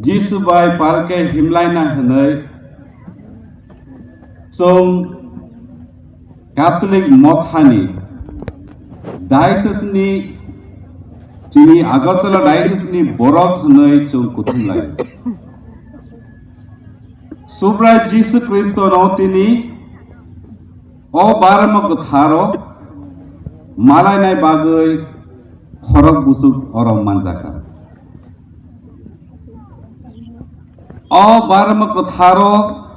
Jisubai palke himlaina hanai Chong Catholic Mothani Diocese ni Simi Agartala Diocese ni borok hanai chong kuthumlai Subra Jisu Kristo no tini O barama kutharo malai nai bagai khorok busuk orom manjaka O barama kutharo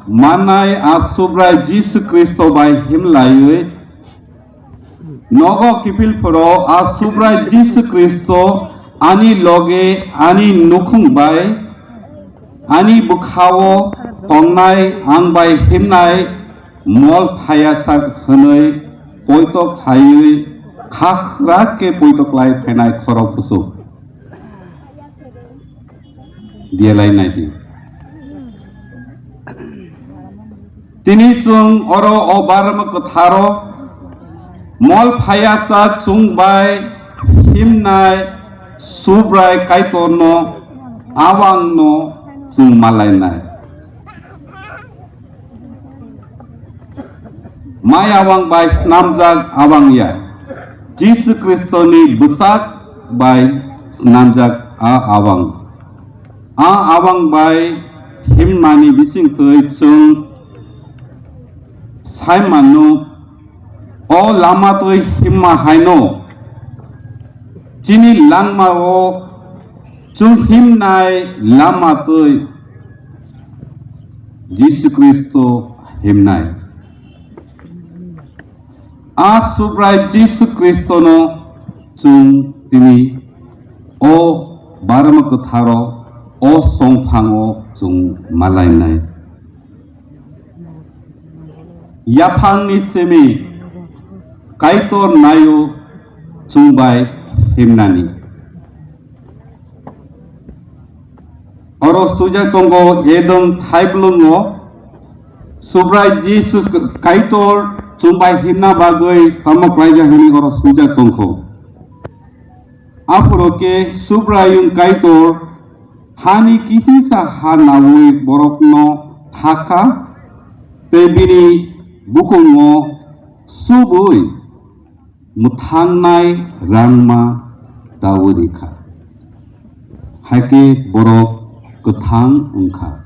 manai a subra Jisu Kristo bai himlai Nogo kipil poro a subra Jisu Kristo ani loge ani Khumulumg ani bukhawo tongnai angbai himnai mol phayasak hanai poitok phayui khakrak ke poitok lai phenai khorok pusu dialai nai di tini chung oro o barama kutharo mol phayasa Chwngbai himnai subrai Kaitor no awang no chung malai nai Mai awang bai snamjak awang ya Jisu Kristo ni besak bai snamjak awang awang bai himnani bising tui chung sai manu o lama tui himma haino chini langma o chung himnai lama tui Jisu Kristo himnai A subrai Jisu Kristo no chung tini o barama kutharo o songphango chung malai nai Yaphangni Simi Kaitor Naio Chwngbai Himnani Oro sujak tonggo edom thaiblungo subrai Jesus Kaitor Chwngbai himna bagai tamak raja hini oro sujak tongko apro ke subrayung Kaitor hani kisi sa hanawui borokno thaka tebini bukungo subui muthangnai rangma dawurika hake borok kethang ungkha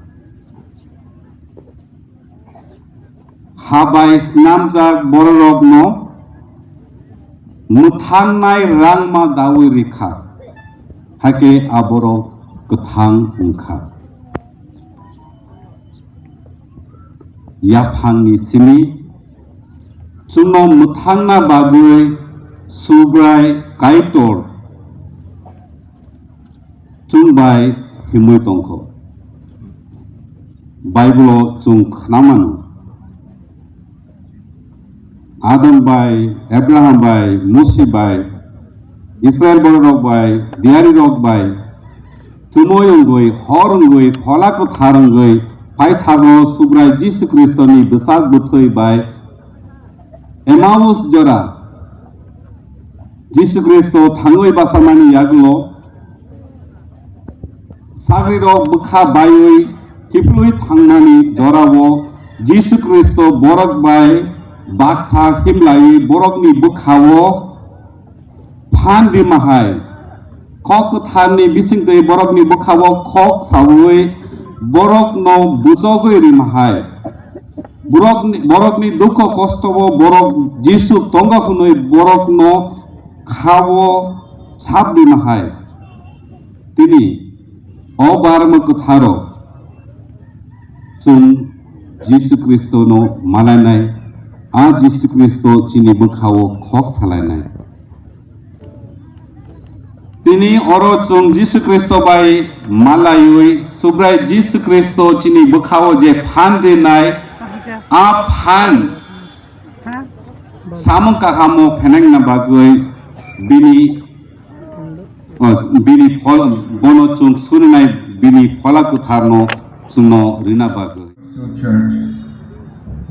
Habai snamjak borok no muthangnai rangma dawurika hake aborok kethang ungkha Yaphangni Simi Chungno muthangna bagai subrai Kaitor Chwngbai himui tongko Bible chung khnamanu Adam bai Abraham bai Musi bai Israel borok bai diari rok bai tumoyongoi horongoi pholako tharongoi pai tharno subrai Jisu Kristo ni besak buthoi bai Emmaus jora Jisu Kristo thangoi basamani yaglo sagri rok bukha baioi kiplui thangnani jorawo Jisu Kristo borok bai baksa himlai borokni bukhawo phan dimahai khok tharni bisingtei borokni bukhawo khok sawoi borok no bujogoi rimahai borokni dukho kostobo borok Jisu tonga hunoi borok no khawo sab dimahai tini o barama kutharo chung Jisu Kristo no malanai A Jisu Kristo chini bukhawo khok salainai tini oro chung Jisu Kristo bai malayui subrai Jisu Kristo chini bukhawo je phan denai a phan samung kahamo phenang na bagai bini phol bono chung surinai bini phola kutharno chungno rina bagai Church.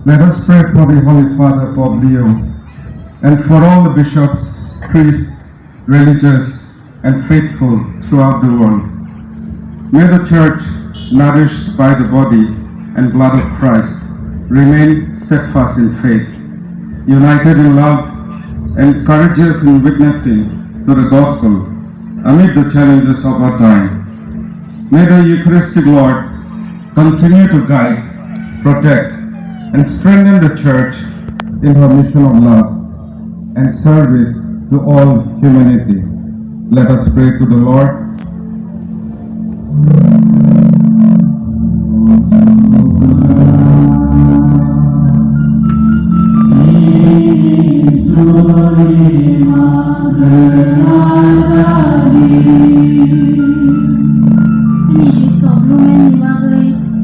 Let us pray for the Holy Father Pope Leo and for all the bishops, priests, religious and faithful throughout the world. May the Church, nourished by the body and blood of Christ, remain steadfast in faith, united in love, and courageous in witnessing to the gospel amid the challenges of our time. May the Eucharistic Lord continue to guide, protect, and strengthen the Church in her mission of love and service to all humanity. Let us pray to the Lord.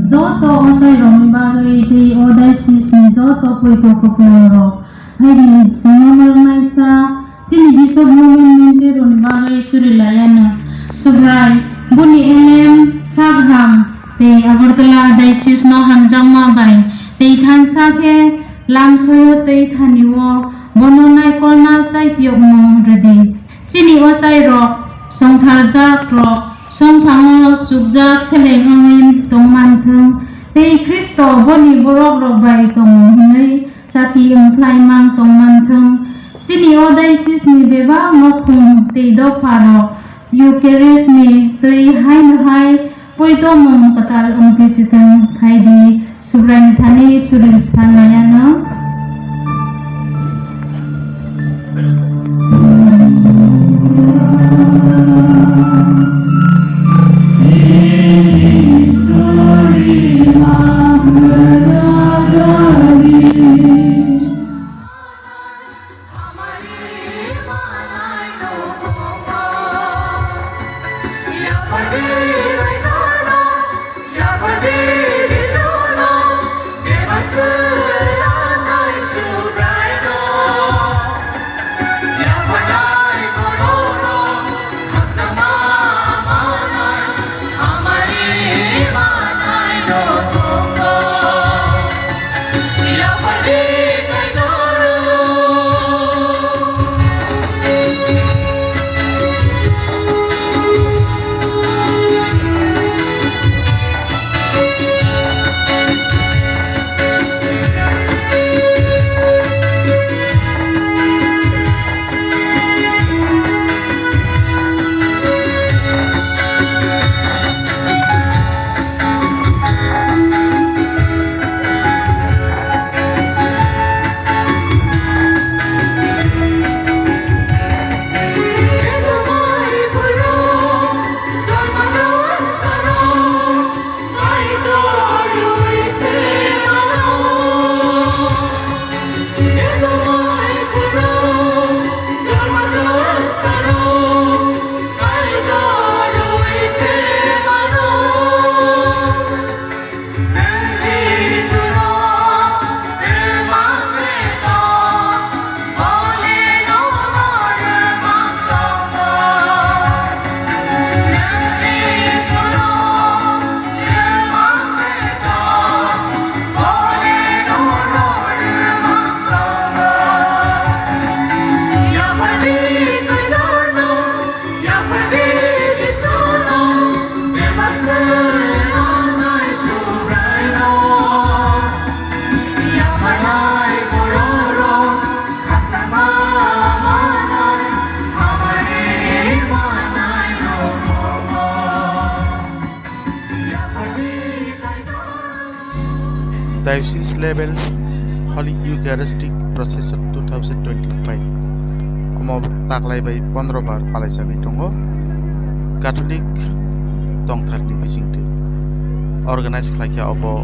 Zoto osay rong bagay di Diocese ni Zoto puito kopero. Ay di sinamar maisa sini di soblumen ron bagay surilayana. Sobray buni elem sagham te Agartala Diocese no hanjang mabay te than sake lam soyo te thaniwo bononai kolna sai tiok mong redi. Sini osay rok songtharjak rok Songthango sukjak seleng angin tongmanthung tei Kristo boni borok robai tong hinai sati engklai mang tongmanthung sini Diocese ni beba mokhung tei do paro Eucharistic ni tei hai poito mong katal ongpisiteng haidi subran thani suril sanayana Diocese level Holy Eucharistic procession 2025 Omo taklai bai 15 bar palaisagi tongo Catholic tongtharni bisingti organize khlaikya obo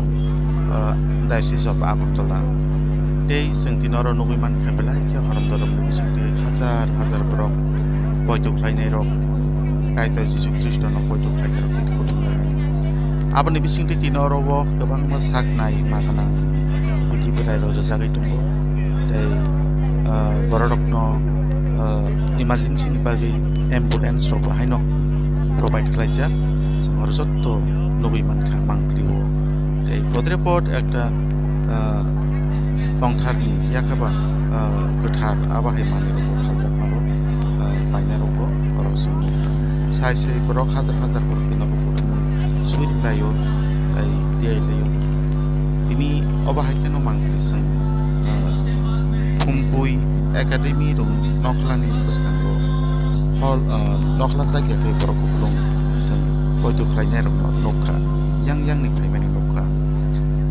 Diocese of Agartala tei sengtinoro nugiman khebelai kya haramdaramni bisingti hazar borok poitok khlainai rok Kaitor Jesu Kristo no poitok khlaikya rok tikhutumlai Abani bisingti tinoro wo gobang masaknai makana uti berai ro jagai tongo tei borokno emergency ni bagi ambulance ro haino provide khlaija sangor jotto nogoi mankha mangkliwo tei kodrepot ekta tongtharni yakaba gothar abahai mani ro khaljak maro paina ro oro sai borok hazar borok tinabo suit layo ay dia layo ini obahai keno mangkrisai Khumulumg Academy dong noklani puskango hall nokla saja ke borokuplong sang poito klainya rong nokka yang ni paimani nokka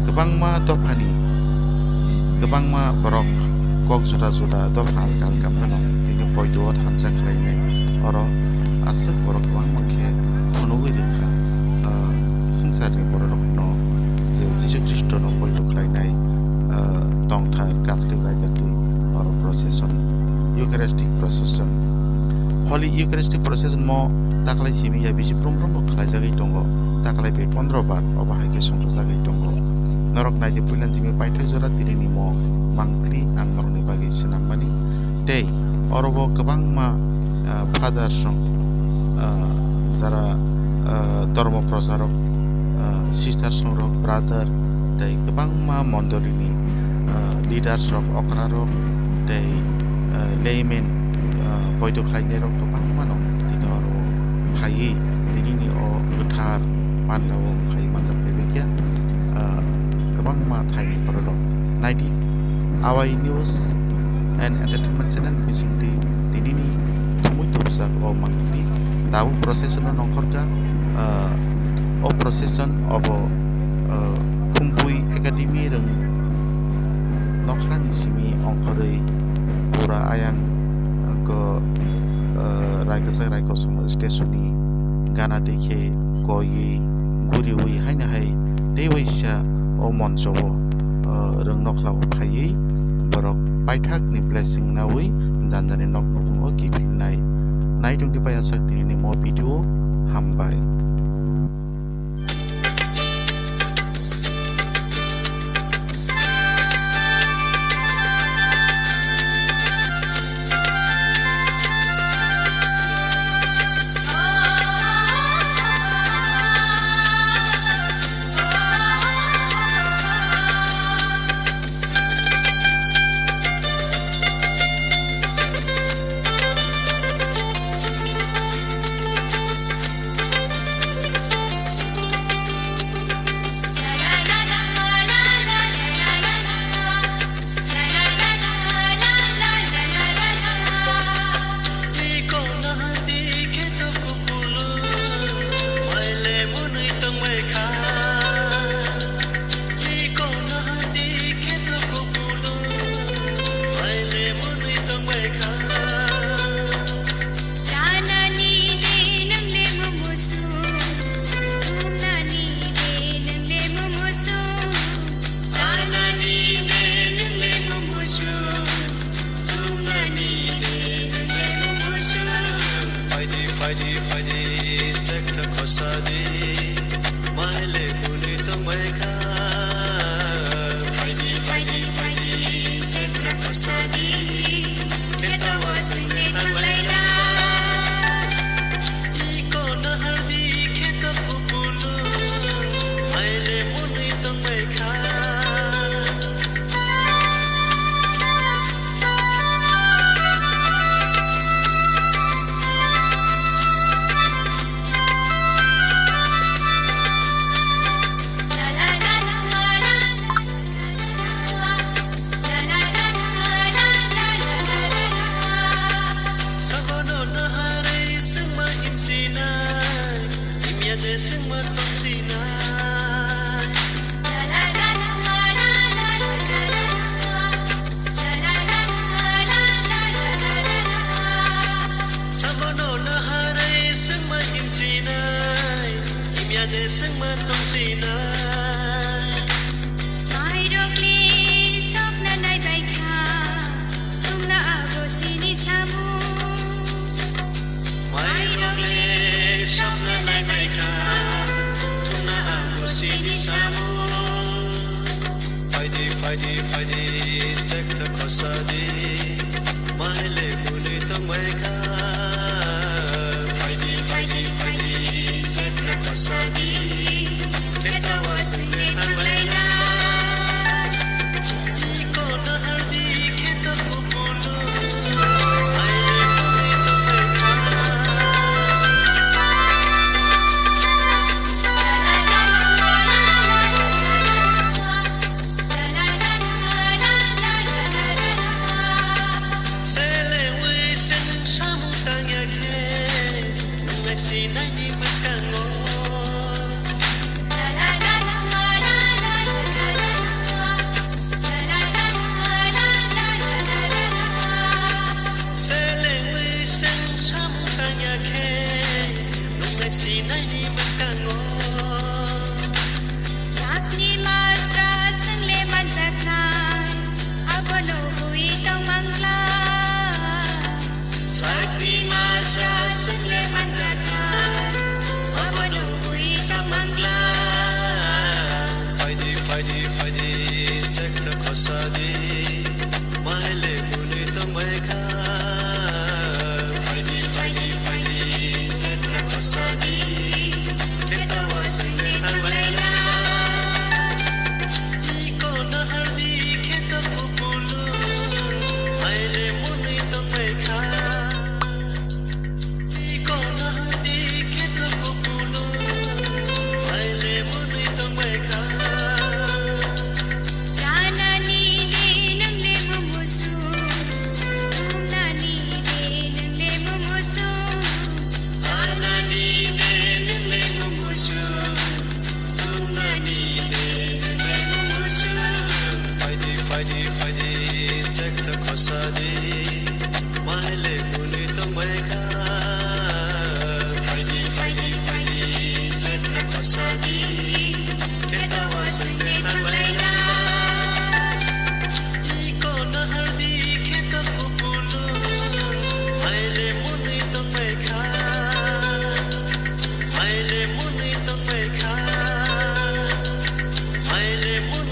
kebang ma dopani kebang ma borok kok sudah dopal kal kamano ini poito hanjak klainya oro asuk borok kebang makhe phonogoi rekha sangsarni borok no je Jisu Kristo no poito klainya tongthar Catholic rajati oro procession Eucharistic procession Holy Eucharistic procession mo taklai Simi ya bisi prom khlai jagai tongo taklai be 15 bar obahai ke songro jagai tongo norok naidi puilan Simi paithai jora tirini mo mangkri ang norokni bagi senambani tei orobo kebang ma father song jara dharma pracharok sister song rok brother tei kebang ma mondolini leaders rok okrarok tei laymen poito khlainai rok kebang mano tini oro phai tini o gothar manlawo phai manjak pebekya kebang ma thaini porok naidi awai news and entertainment channel bisingti tini ni thumui thupsak o mangti dawu procession nongkhorka o procession obo Khumulumg Academy rong nokhlani Simi ongkhorei pura ayang ko raiko somo stationi gana dekhe koi guriwi haina hai dewaisa o monchobo rong nokhlawo phai borok paithak ni blessing nawi janjani nokpong o kipinai naidung di paya sakti ni mo video hambai Maile muni